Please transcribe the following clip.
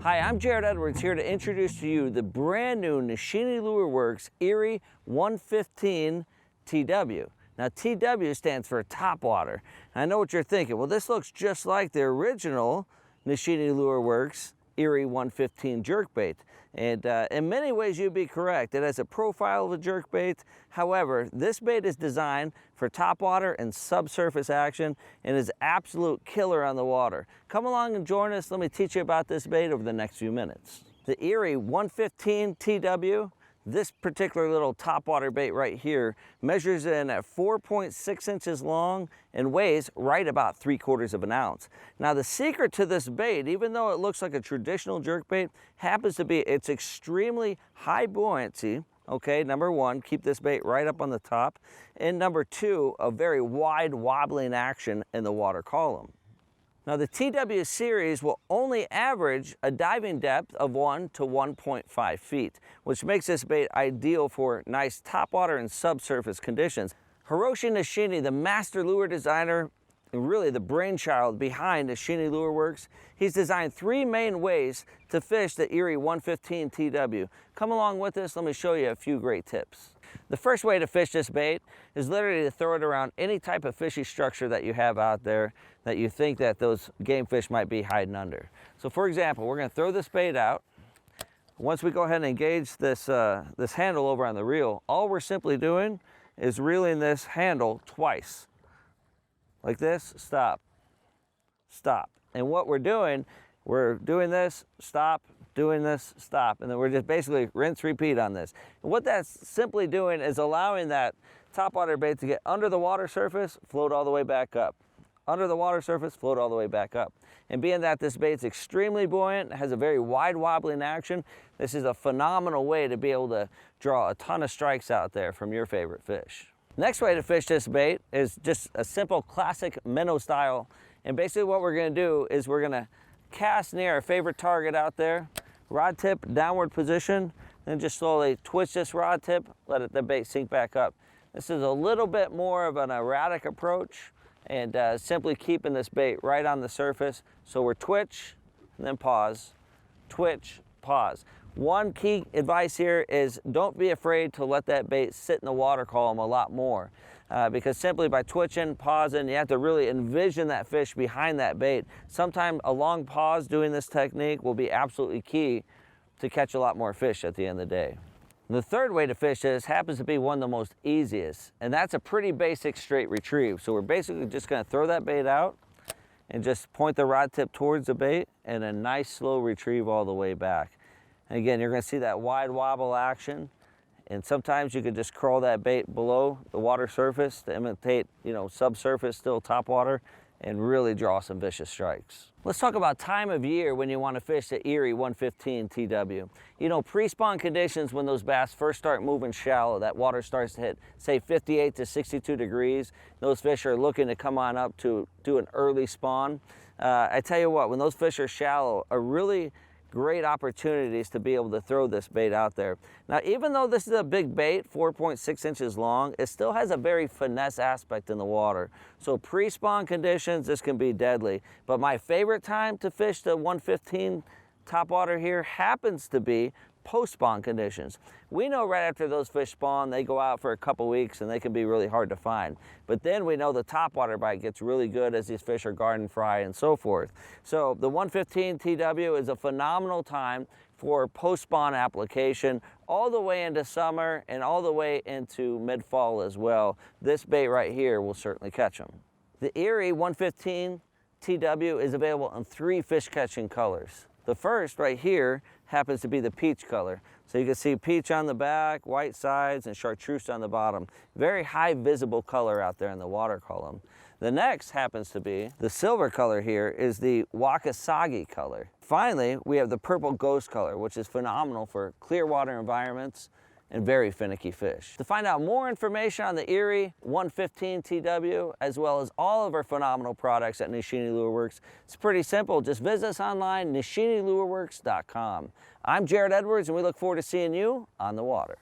Hi, I'm Jarrett Edwards here to introduce to you the brand new Nishine Lure Works Erie 115 TW. Now TW stands for top water. And I know what you're thinking, well this looks just like the original Nishine Lure Works Erie 115 jerkbait. And in many ways you'd be correct. It has a profile of a jerkbait. However, this bait is designed for top water and subsurface action and is absolute killer on the water. Come along and join us. Let me teach you about this bait over the next few minutes. The Erie 115 TW, this particular little topwater bait right here measures in at 4.6 inches long and weighs right about 3/4 of an ounce. Now the secret to this bait, even though it looks like a traditional jerkbait, happens to be it's extremely high buoyancy. Okay, number one, keep this bait right up on the top. And number two, a very wide wobbling action in the water column. Now the TW series will only average a diving depth of 1 to 1.5 feet, which makes this bait ideal for nice topwater and subsurface conditions. Hiroshi Nishine, the master lure designer, and really the brainchild behind Nishine Lure Works, he's designed 3 main ways to fish the Erie 115 TW. Come along with us, let me show you a few great tips. The first way to fish this bait is literally to throw it around any type of fishy structure that you have out there that you think that those game fish might be hiding under. So for example, we're going to throw this bait out. Once we go ahead and engage this, this handle over on the reel, all we're simply doing is reeling this handle twice. Like this, stop, stop. And what we're doing this, stop, doing this, stop. And then we're just basically rinse, repeat on this. And what that's simply doing is allowing that topwater bait to get under the water surface, float all the way back up. Under the water surface, float all the way back up. And being that this bait's extremely buoyant, has a very wide wobbling action, this is a phenomenal way to be able to draw a ton of strikes out there from your favorite fish. Next way to fish this bait is just a simple classic minnow style. And basically what we're gonna do is we're gonna cast near our favorite target out there, rod tip downward position, then just slowly twitch this rod tip, let the bait sink back up. This is a little bit more of an erratic approach and simply keeping this bait right on the surface. So we're twitch, and then pause, twitch, pause. One key advice here is don't be afraid to let that bait sit in the water column a lot more because simply by twitching, pausing, you have to really envision that fish behind that bait. Sometimes a long pause doing this technique will be absolutely key to catch a lot more fish at the end of the day. The third way to fish this happens to be one of the most easiest, and that's a pretty basic straight retrieve. So we're basically just going to throw that bait out and just point the rod tip towards the bait and a nice slow retrieve all the way back. And again, you're going to see that wide wobble action, and sometimes you could just curl that bait below the water surface to imitate, subsurface, still top water, and really draw some vicious strikes. Let's talk about time of year when you want to fish the Erie 115 TW. Pre-spawn conditions, when those bass first start moving shallow, that water starts to hit, say, 58 to 62 degrees. Those fish are looking to come on up to do an early spawn. I tell you what, when those fish are shallow, a really great opportunities to be able to throw this bait out there. Now, even though this is a big bait, 4.6 inches long, it still has a very finesse aspect in the water. So pre-spawn conditions, this can be deadly. But my favorite time to fish the 115 topwater here happens to be post-spawn conditions. We know right after those fish spawn, they go out for a couple weeks and they can be really hard to find. But then we know the topwater bite gets really good as these fish are garden fry and so forth. So the 115 TW is a phenomenal time for post-spawn application all the way into summer and all the way into mid-fall as well. This bait right here will certainly catch them. The Erie 115 TW is available in 3 fish catching colors. The first right here happens to be the peach color. So you can see peach on the back, white sides, and chartreuse on the bottom. Very high visible color out there in the water column. The next happens to be the silver color here is the Wakasagi color. Finally, we have the purple ghost color, which is phenomenal for clear water environments and very finicky fish. To find out more information on the Erie 115 TW, as well as all of our phenomenal products at Nishine Lure Works, it's pretty simple. Just visit us online, nishinelureworks.com. I'm Jarrett Edwards, and we look forward to seeing you on the water.